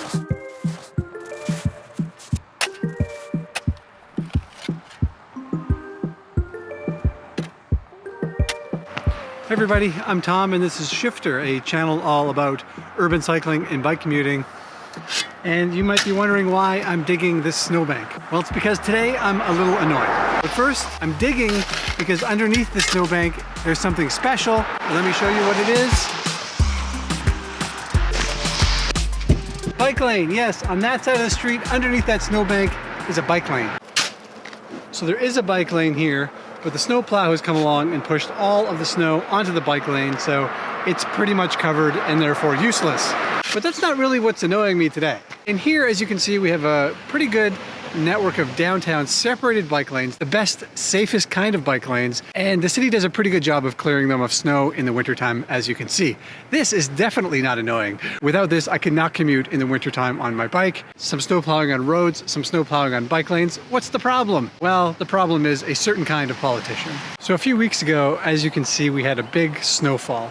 Hey everybody, I'm Tom and this is Shifter, a channel all about urban cycling and bike commuting. And you might be wondering why I'm digging this snowbank. Well, it's because today I'm a little annoyed. But first, I'm digging because underneath the snowbank there's something special. Let me show you what it is. Bike lane, yes, on that side of the street, underneath that snowbank is a bike lane. So there is a bike lane here, but the snowplow has come along and pushed all of the snow onto the bike lane, so it's pretty much covered and therefore useless. But that's not really what's annoying me today. In here, as you can see, we have a pretty good network of downtown separated bike lanes, the best, safest kind of bike lanes, and the city does a pretty good job of clearing them of snow in the wintertime, as you can see. This is definitely not annoying. Without this, I could not commute in the wintertime on my bike. Some snow plowing on roads, some snow plowing on bike lanes. What's the problem? Well, the problem is a certain kind of politician. So a few weeks ago, as you can see, we had a big snowfall.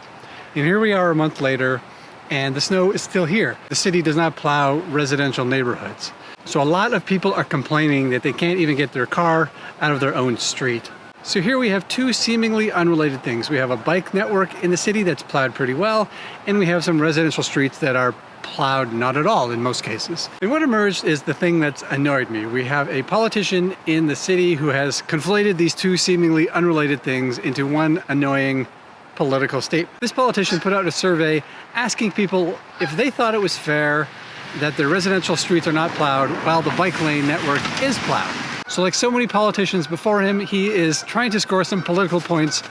And here we are a month later, and the snow is still here. The city does not plow residential neighborhoods. So a lot of people are complaining that they can't even get their car out of their own street. So here we have two seemingly unrelated things. We have a bike network in the city that's plowed pretty well, and we have some residential streets that are plowed not at all in most cases. And what emerged is the thing that's annoyed me. We have a politician in the city who has conflated these two seemingly unrelated things into one annoying political statement. This politician put out a survey asking people if they thought it was fair that their residential streets are not plowed while the bike lane network is plowed. So like so many politicians before him, he is trying to score some political points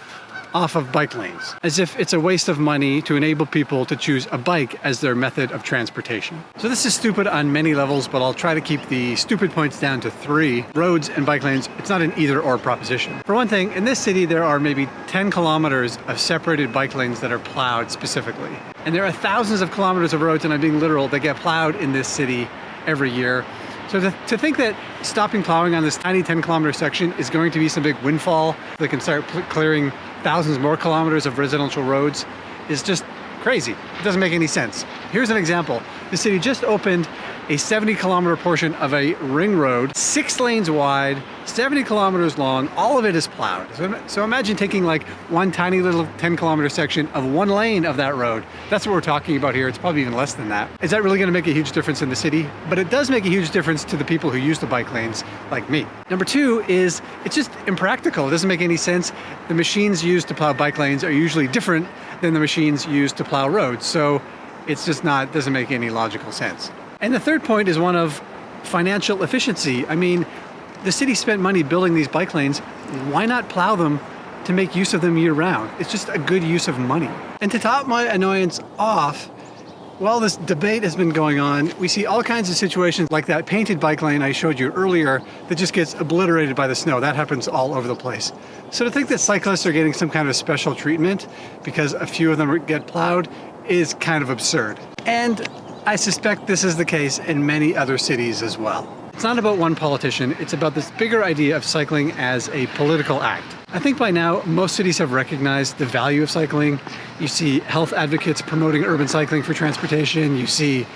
off of bike lanes, as if it's a waste of money to enable people to choose a bike as their method of transportation. So this is stupid on many levels, but I'll try to keep the stupid points down to 3. Roads and bike lanes, it's not an either-or proposition. For one thing, in this city there are maybe 10 kilometers of separated bike lanes that are plowed specifically. And there are thousands of kilometers of roads, and I'm being literal, that get plowed in this city every year. So to think that stopping plowing on this tiny 10-kilometer section is going to be some big windfall that can start clearing thousands more kilometers of residential roads is just crazy. It doesn't make any sense. Here's an example. The city just opened a 70-kilometer portion of a ring road, 6 lanes wide, 70 kilometers long, all of it is plowed. So imagine taking like one tiny little 10-kilometer section of one lane of that road. That's what we're talking about here. It's probably even less than that. Is that really going to make a huge difference in the city? But it does make a huge difference to the people who use the bike lanes, like me. Number 2 is it's just impractical. It doesn't make any sense. The machines used to plow bike lanes are usually different than the machines used to plow roads. So it's just not, doesn't make any logical sense. And the third point is one of financial efficiency. I mean, the city spent money building these bike lanes. Why not plow them to make use of them year round? It's just a good use of money. And to top my annoyance off, while this debate has been going on, we see all kinds of situations like that painted bike lane I showed you earlier that just gets obliterated by the snow. That happens all over the place. So to think that cyclists are getting some kind of special treatment because a few of them get plowed is kind of absurd. And I suspect this is the case in many other cities as well. It's not about one politician, it's about this bigger idea of cycling as a political act. I think by now, most cities have recognized the value of cycling. You see health advocates promoting urban cycling for transportation. You see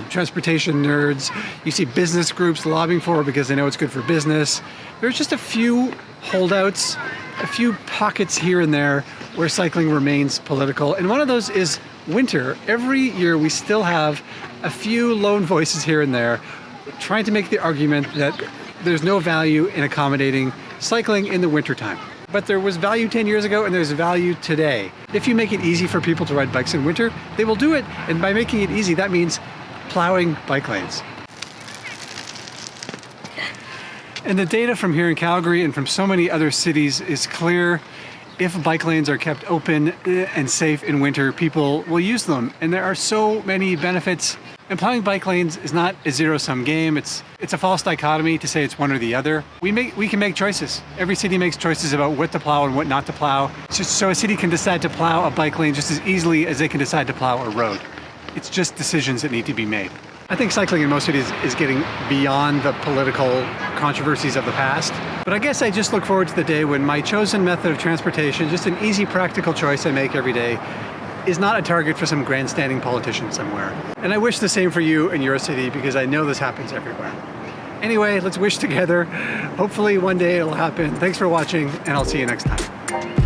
transportation nerds. You see business groups lobbying for it because they know it's good for business. There's just a few holdouts, a few pockets here and there where cycling remains political. And one of those is winter. Every year we still have a few lone voices here and there trying to make the argument that there's no value in accommodating cycling in the wintertime. But there was value 10 years ago and there's value today. If you make it easy for people to ride bikes in winter, they will do it. And by making it easy, that means plowing bike lanes. And the data from here in Calgary and from so many other cities is clear. If bike lanes are kept open and safe in winter, people will use them. And there are so many benefits. And plowing bike lanes is not a zero-sum game. It's a false dichotomy to say it's one or the other. We can make choices. Every city makes choices about what to plow and what not to plow. So a city can decide to plow a bike lane just as easily as they can decide to plow a road. It's just decisions that need to be made. I think cycling in most cities is getting beyond the political controversies of the past. But I guess I just look forward to the day when my chosen method of transportation, just an easy practical choice I make every day, is not a target for some grandstanding politician somewhere. And I wish the same for you in your city because I know this happens everywhere. Anyway, let's wish together. Hopefully one day it'll happen. Thanks for watching, and I'll see you next time.